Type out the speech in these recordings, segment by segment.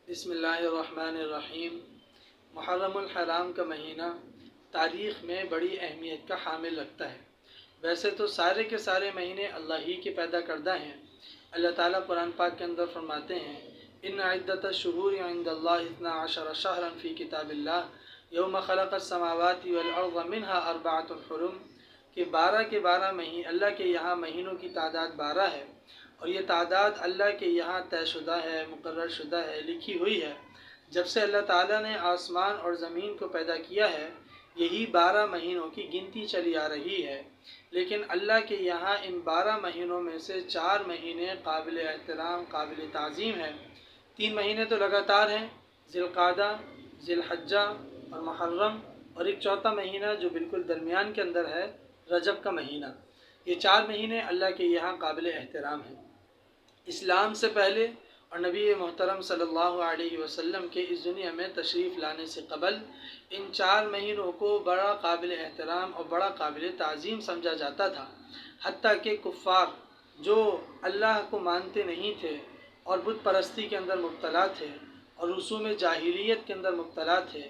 بسم اللہ الرحمن الرحیم۔ محرم الحرام کا مہینہ تاریخ میں بڑی اہمیت کا حامل رکھتا ہے۔ ویسے تو سارے کے سارے مہینے اللہ ہی کے پیدا کردہ ہیں۔ اللہ تعالیٰ قرآن پاک کے اندر فرماتے ہیں ان عدت الشہور عند اللہ 12 شہرا فی کتاب اللہ یوم خلق السماوات والارض منها 4 حرم، کہ 12 مہینے اللہ کے یہاں مہینوں کی تعداد 12 ہے، اور یہ تعداد اللہ کے یہاں طے شدہ ہے، مقرر شدہ ہے، لکھی ہوئی ہے۔ جب سے اللہ تعالیٰ نے آسمان اور زمین کو پیدا کیا ہے، یہی 12 مہینوں کی گنتی چلی آ رہی ہے۔ لیکن اللہ کے یہاں ان 12 مہینوں میں سے 4 مہینے قابل احترام، قابل تعظیم ہیں۔ 3 مہینے تو لگاتار ہیں، ذی القعدہ، ذی الحجہ اور محرم، اور ایک چوتھا مہینہ جو بالکل درمیان کے اندر ہے، رجب کا مہینہ۔ یہ 4 مہینے اللہ کے یہاں قابل احترام ہیں۔ اسلام سے پہلے اور نبی محترم صلی اللہ علیہ وسلم کے اس دنیا میں تشریف لانے سے قبل ان 4 مہینوں کو بڑا قابل احترام اور بڑا قابل تعظیم سمجھا جاتا تھا۔ حتیٰ کہ کفار جو اللہ کو مانتے نہیں تھے اور بت پرستی کے اندر مبتلا تھے اور رسوم جاہلیت کے اندر مبتلا تھے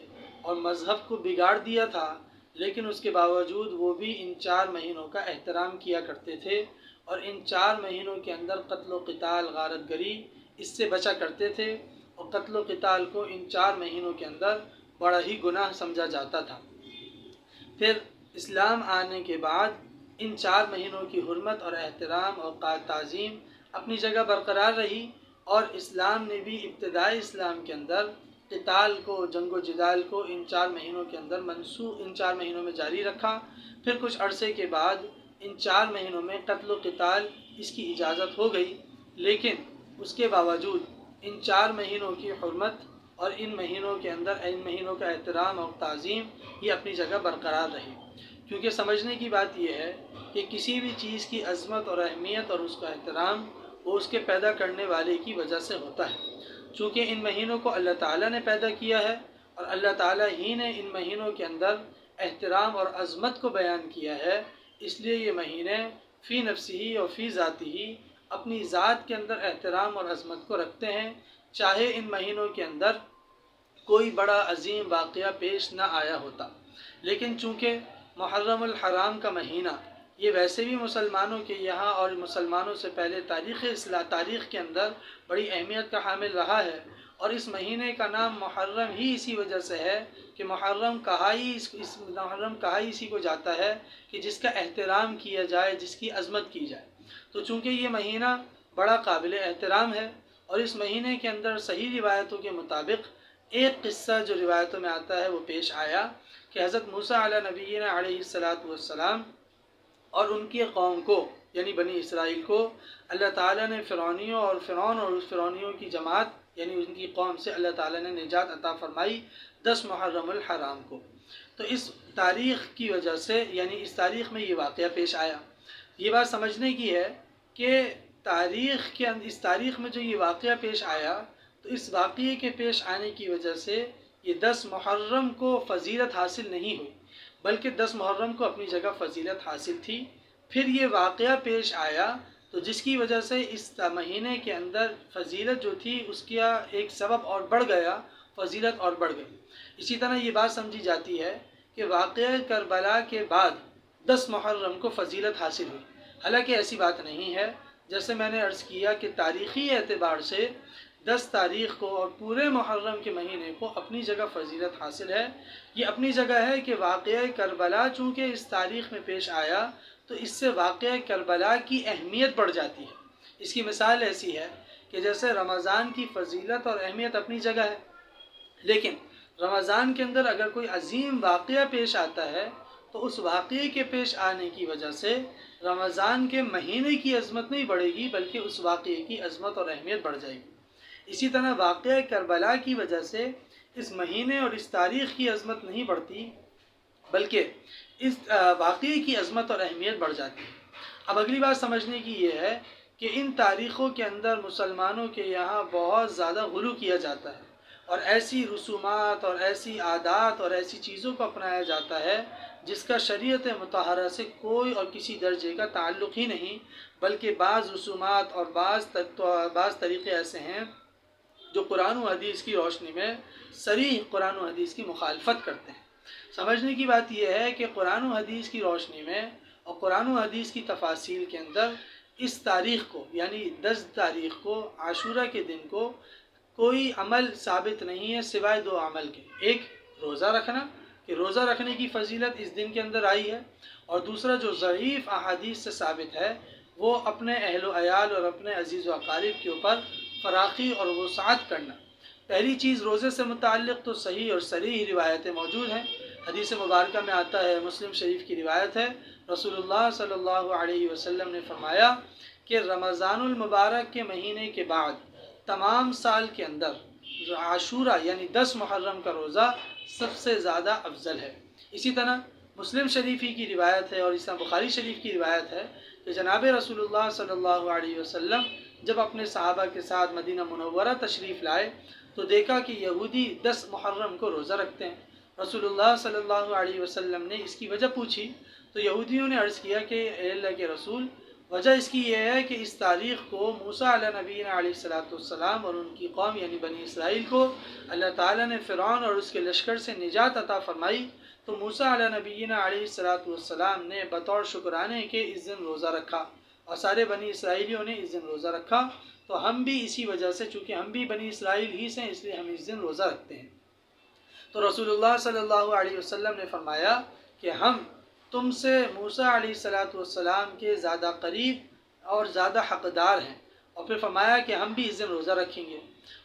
اور مذہب کو بگاڑ دیا تھا، لیکن اس کے باوجود وہ بھی ان 4 مہینوں کا احترام کیا کرتے تھے، اور ان 4 مہینوں کے اندر قتل و قتال، غارت گری اس سے بچا کرتے تھے، اور قتل و قتال کو ان 4 مہینوں کے اندر بڑا ہی گناہ سمجھا جاتا تھا۔ پھر اسلام آنے کے بعد ان 4 مہینوں کی حرمت اور احترام اور تعظیم اپنی جگہ برقرار رہی، اور اسلام نے بھی ابتدائی اسلام کے اندر قتال کو، جنگ و جدال کو ان 4 مہینوں کے اندر ان 4 مہینوں میں جاری رکھا۔ پھر کچھ عرصے کے بعد ان 4 مہینوں میں قتل و قتال اس کی اجازت ہو گئی، لیکن اس کے باوجود ان 4 مہینوں کی حرمت اور ان مہینوں کے اندر ان مہینوں کا احترام اور تعظیم یہ اپنی جگہ برقرار رہی۔ کیونکہ سمجھنے کی بات یہ ہے کہ کسی بھی چیز کی عظمت اور اہمیت اور اس کا احترام وہ اس کے پیدا کرنے والے کی وجہ سے ہوتا ہے۔ چونکہ ان مہینوں کو اللہ تعالیٰ نے پیدا کیا ہے، اور اللہ تعالیٰ ہی نے ان مہینوں کے اندر احترام اور عظمت کو بیان کیا ہے، اس لیے یہ مہینے فی نفسی اور فی ذاتی ہی اپنی ذات کے اندر احترام اور عظمت کو رکھتے ہیں، چاہے ان مہینوں کے اندر کوئی بڑا عظیم واقعہ پیش نہ آیا ہوتا۔ لیکن چونکہ محرم الحرام کا مہینہ یہ ویسے بھی مسلمانوں کے یہاں اور مسلمانوں سے پہلے تاریخ کے اندر بڑی اہمیت کا حامل رہا ہے، اور اس مہینے کا نام محرم ہی اسی وجہ سے ہے کہ محرم کہا ہی اسی کو جاتا ہے کہ جس کا احترام کیا جائے، جس کی عظمت کی جائے۔ تو چونکہ یہ مہینہ بڑا قابل احترام ہے، اور اس مہینے کے اندر صحیح روایتوں کے مطابق ایک قصہ جو روایتوں میں آتا ہے وہ پیش آیا کہ حضرت موسیٰ علیہ نبینا علیہ السلام اور ان کی قوم کو، یعنی بنی اسرائیل کو، اللہ تعالیٰ نے فرعون اور اس فرعونیوں کی جماعت یعنی ان کی قوم سے اللہ تعالیٰ نے نجات عطا فرمائی 10 محرم الحرام کو۔ تو اس تاریخ کی وجہ سے، یعنی اس تاریخ میں یہ واقعہ پیش آیا۔ یہ بات سمجھنے کی ہے کہ اس تاریخ میں جو یہ واقعہ پیش آیا، تو اس واقعے کے پیش آنے کی وجہ سے یہ 10 محرم کو فضیلت حاصل نہیں ہوئی، بلکہ 10 محرم کو اپنی جگہ فضیلت حاصل تھی۔ پھر یہ واقعہ پیش آیا تو جس کی وجہ سے اس مہینے کے اندر فضیلت جو تھی اس کا ایک سبب اور بڑھ گیا، فضیلت اور بڑھ گئی۔ اسی طرح یہ بات سمجھی جاتی ہے کہ واقعہ کربلا کے بعد 10 محرم کو فضیلت حاصل ہوئی، حالانکہ ایسی بات نہیں ہے۔ جیسے میں نے عرض کیا کہ تاریخی اعتبار سے 10 تاریخ کو اور پورے محرم کے مہینے کو اپنی جگہ فضیلت حاصل ہے۔ یہ اپنی جگہ ہے کہ واقعہ کربلا چونکہ اس تاریخ میں پیش آیا تو اس سے واقعہ کربلا کی اہمیت بڑھ جاتی ہے۔ اس کی مثال ایسی ہے کہ جیسے رمضان کی فضیلت اور اہمیت اپنی جگہ ہے، لیکن رمضان کے اندر اگر کوئی عظیم واقعہ پیش آتا ہے تو اس واقعے کے پیش آنے کی وجہ سے رمضان کے مہینے کی عظمت نہیں بڑھے گی، بلکہ اس واقعے کی عظمت اور اہمیت بڑھ جائے گی۔ اسی طرح واقعہ کربلا کی وجہ سے اس مہینے اور اس تاریخ کی عظمت نہیں بڑھتی، بلکہ اس واقعے کی عظمت اور اہمیت بڑھ جاتی ہے۔ اب اگلی بات سمجھنے کی یہ ہے کہ ان تاریخوں کے اندر مسلمانوں کے یہاں بہت زیادہ غلو کیا جاتا ہے، اور ایسی رسومات اور ایسی عادات اور ایسی چیزوں کو اپنایا جاتا ہے جس کا شریعت مطہرہ سے کوئی اور کسی درجے کا تعلق ہی نہیں، بلکہ بعض رسومات اور بعض طریقے ایسے ہیں جو قرآن و حدیث کی روشنی میں صریح قرآن و حدیث کی مخالفت کرتے ہیں۔ سمجھنے کی بات یہ ہے کہ قرآن و حدیث کی روشنی میں اور قرآن و حدیث کی تفاصیل کے اندر اس تاریخ کو یعنی 10 تاریخ کو عاشورہ کے دن کو کوئی عمل ثابت نہیں ہے سوائے 2 عمل کے، ایک روزہ رکھنا کہ روزہ رکھنے کی فضیلت اس دن کے اندر آئی ہے، اور دوسرا جو ضعیف احادیث سے ثابت ہے وہ اپنے اہل و عیال اور اپنے عزیز و اقارب کے اوپر فراخی اور وسعت کرنا۔ پہلی چیز روزے سے متعلق تو صحیح اور صریح روایتیں موجود ہیں۔ حدیث مبارکہ میں آتا ہے، مسلم شریف کی روایت ہے، رسول اللہ صلی اللہ علیہ وسلم نے فرمایا کہ رمضان المبارک کے مہینے کے بعد تمام سال کے اندر عاشورہ یعنی 10 محرم کا روزہ سب سے زیادہ افضل ہے۔ اسی طرح مسلم شریفی کی روایت ہے اور اس طرح بخاری شریف کی روایت ہے کہ جناب رسول اللہ صلی اللہ علیہ وسلم جب اپنے صحابہ کے ساتھ مدینہ منورہ تشریف لائے تو دیکھا کہ یہودی 10 محرم کو روزہ رکھتے ہیں۔ رسول اللہ صلی اللہ علیہ وسلم نے اس کی وجہ پوچھی تو یہودیوں نے عرض کیا کہ اے اللہ کے رسول، وجہ اس کی یہ ہے کہ اس تاریخ کو موسیٰ علیہ نبینا علیہ السلام اور ان کی قوم یعنی بنی اسرائیل کو اللہ تعالیٰ نے فرعون اور اس کے لشکر سے نجات عطا فرمائی، تو موسیٰ علیہ نبینا علیہ السلام نے بطور شکرانے کے اس دن روزہ رکھا اور سارے بنی اسرائیلیوں نے اس دن روزہ رکھا، تو ہم بھی اسی وجہ سے چونکہ ہم بھی بنی اسرائیل ہی سے اس لیے ہم اس دن روزہ رکھتے ہیں۔ تو رسول اللہ صلی اللہ علیہ وسلم نے فرمایا کہ ہم تم سے موسیٰ علیہ السلام کے زیادہ قریب اور زیادہ حقدار ہیں، اور پھر فرمایا کہ ہم بھی اس دن روزہ رکھیں گے،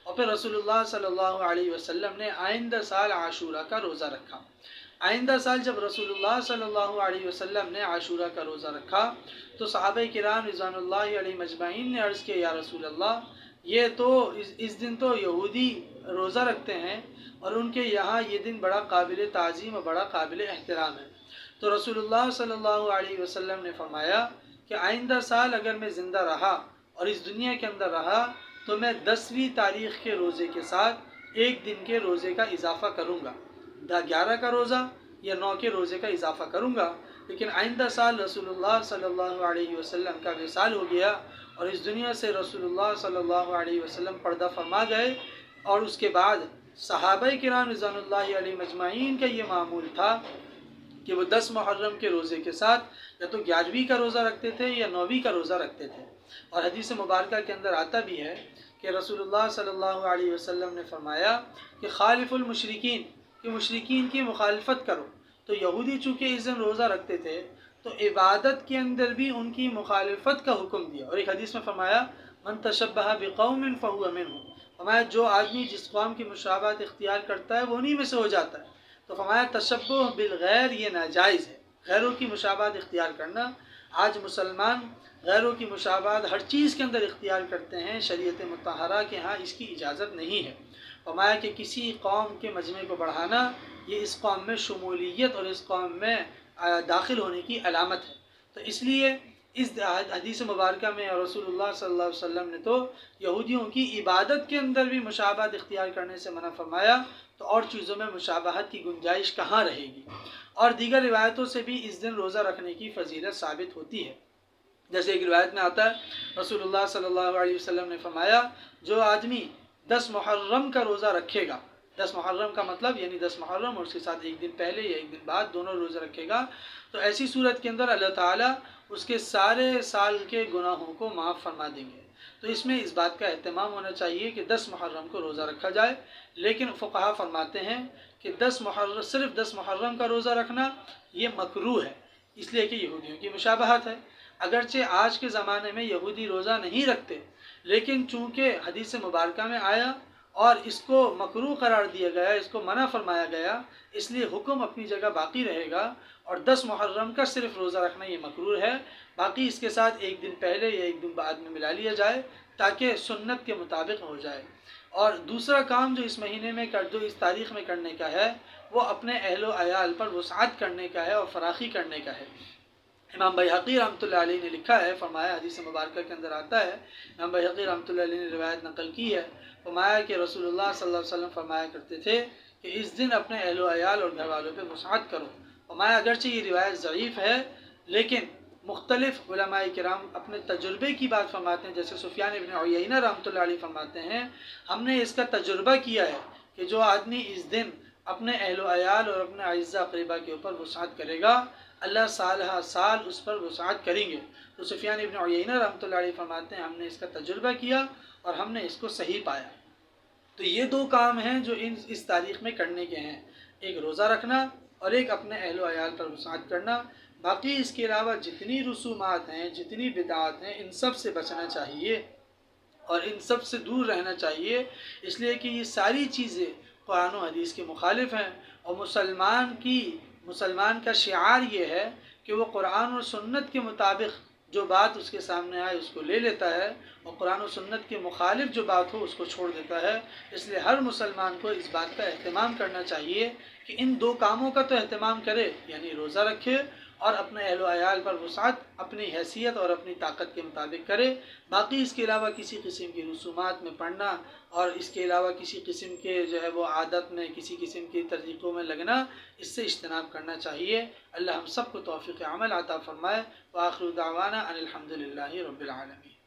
اور پھر رسول اللہ صلی اللہ علیہ وسلم نے آئندہ سال عاشورہ کا روزہ رکھا۔ آئندہ سال جب رسول اللہ صلی اللہ علیہ وسلم نے عاشورہ کا روزہ رکھا تو صحابہ کرام رضوان اللہ علیہ مجمعین نے عرض کیا یا رسول اللہ، یہ تو اس دن تو یہودی روزہ رکھتے ہیں اور ان کے یہاں یہ دن بڑا قابل تعظیم اور بڑا قابل احترام ہے۔ تو رسول اللہ صلی اللہ علیہ وسلم نے فرمایا کہ آئندہ سال اگر میں زندہ رہا اور اس دنیا کے اندر رہا تو میں 10ویں تاریخ کے روزے کے ساتھ ایک دن کے روزے کا اضافہ کروں گا، 11 کا روزہ یا 9 کے روزے کا اضافہ کروں گا۔ لیکن آئندہ سال رسول اللہ صلی اللہ علیہ وسلم کا وصال ہو گیا اور اس دنیا سے رسول اللہ صلی اللہ علیہ وسلم پردہ فرما گئے، اور اس کے بعد صحابہ کرام رضوان اللہ علیہ مجمعین کا یہ معمول تھا کہ وہ 10 محرم کے روزے کے ساتھ یا تو 11ویں کا روزہ رکھتے تھے یا 9ویں کا روزہ رکھتے تھے۔ اور حدیث مبارکہ کے اندر آتا بھی ہے کہ رسول اللہ صلی اللہ علیہ وسلم نے فرمایا کہ خالف المشرکین، کہ مشرکین کی مخالفت کرو۔ تو یہودی چونکہ اس دن روزہ رکھتے تھے تو عبادت کے اندر بھی ان کی مخالفت کا حکم دیا، اور ایک حدیث میں فرمایا من تشبہ بقوم فہو منہم، فرمایا جو آدمی جس قوم کی مشابہت اختیار کرتا ہے وہ انہی میں سے ہو جاتا ہے۔ تو فرمایا تشبہ بالغیر یہ ناجائز ہے، غیروں کی مشابہت اختیار کرنا۔ آج مسلمان غیروں کی مشابہت ہر چیز کے اندر اختیار کرتے ہیں، شریعت مطہرہ کے ہاں اس کی اجازت نہیں ہے۔ فرمایا کہ کسی قوم کے مجمع کو بڑھانا یہ اس قوم میں شمولیت اور اس قوم میں داخل ہونے کی علامت ہے۔ تو اس لیے اس حدیث مبارکہ میں رسول اللہ صلی اللہ علیہ وسلم نے تو یہودیوں کی عبادت کے اندر بھی مشابہت اختیار کرنے سے منع فرمایا، تو اور چیزوں میں مشابہت کی گنجائش کہاں رہے گی۔ اور دیگر روایتوں سے بھی اس دن روزہ رکھنے کی فضیلت ثابت ہوتی ہے۔ جیسے ایک روایت میں آتا ہے رسول اللہ صلی اللہ علیہ وسلم نے فرمایا جو آدمی 10 محرم کا روزہ رکھے گا، 10 محرم کا مطلب یعنی 10 محرم اور اس کے ساتھ ایک دن پہلے یا ایک دن بعد دونوں روزہ رکھے گا، تو ایسی صورت کے اندر اللہ تعالیٰ اس کے سارے سال کے گناہوں کو معاف فرما دیں گے۔ تو اس میں اس بات کا اہتمام ہونا چاہیے کہ 10 محرم کو روزہ رکھا جائے، لیکن فقہا فرماتے ہیں کہ صرف 10 محرم کا روزہ رکھنا یہ مکروہ ہے، اس لیے کہ یہودیوں کی مشابہت ہے۔ اگرچہ آج کے زمانے میں یہودی روزہ نہیں رکھتے، لیکن چونکہ حدیث مبارکہ میں آیا اور اس کو مکروہ قرار دیا گیا، اس کو منع فرمایا گیا، اس لیے حکم اپنی جگہ باقی رہے گا، اور 10 محرم کا صرف روزہ رکھنا یہ مکروہ ہے، باقی اس کے ساتھ ایک دن پہلے یا ایک دن بعد میں ملا لیا جائے تاکہ سنت کے مطابق ہو جائے۔ اور دوسرا کام جو اس مہینے میں جو اس تاریخ میں کرنے کا ہے وہ اپنے اہل و عیال پر وسعت کرنے کا ہے اور فراخی کرنے کا ہے۔ امام بیہقی رحمۃ اللہ علیہ نے لکھا ہے، فرمایا حدیث مبارکہ کے اندر آتا ہے، امام بیہقی رحمۃ اللہ علیہ نے روایت نقل کی ہے، فرمایا کہ رسول اللہ صلی اللہ علیہ وسلم فرمایا کرتے تھے کہ اس دن اپنے اہل و عیال اور گھر والوں پہ وسعت کرو۔ فرمایا اگرچہ یہ روایت ضعیف ہے لیکن مختلف علماء کرام اپنے تجربے کی بات فرماتے ہیں، جیسے سفیان ابن عیینہ رحمۃ اللہ علیہ فرماتے ہیں ہم نے اس کا تجربہ کیا ہے کہ جو آدمی اس دن اپنے اہل و عیال اور اپنے اعزہ اقربا کے اوپر وسعت کرے گا اللہ سال ہر سال اس پر وسعت کریں گے۔ تو سفیان ابن عیینہ رحمۃ اللہ علیہ فرماتے ہیں ہم نے اس کا تجربہ کیا اور ہم نے اس کو صحیح پایا۔ تو یہ دو کام ہیں جو اس تاریخ میں کرنے کے ہیں، ایک روزہ رکھنا اور ایک اپنے اہل و عیال پر وسعت کرنا۔ باقی اس کے علاوہ جتنی رسومات ہیں، جتنی بدعات ہیں، ان سب سے بچنا چاہیے اور ان سب سے دور رہنا چاہیے، اس لیے کہ یہ ساری چیزیں قرآن و حدیث کے مخالف ہیں، اور مسلمان کا شعار یہ ہے کہ وہ قرآن و سنت کے مطابق جو بات اس کے سامنے آئے اس کو لے لیتا ہے، اور قرآن و سنت کے مخالف جو بات ہو اس کو چھوڑ دیتا ہے۔ اس لیے ہر مسلمان کو اس بات کا اہتمام کرنا چاہیے کہ ان دو کاموں کا تو اہتمام کرے، یعنی روزہ رکھے اور اپنے اہل و عیال پر وسعت اپنی حیثیت اور اپنی طاقت کے مطابق کرے۔ باقی اس کے علاوہ کسی قسم کی رسومات میں پڑھنا اور اس کے علاوہ کسی قسم کے جو ہے وہ عادت میں، کسی قسم کی طریقوں میں لگنا، اس سے اجتناب کرنا چاہیے۔ اللہ ہم سب کو توفیق عمل عطا فرمائے۔ وآخر دعوانا ان الحمد للہ رب العالمین۔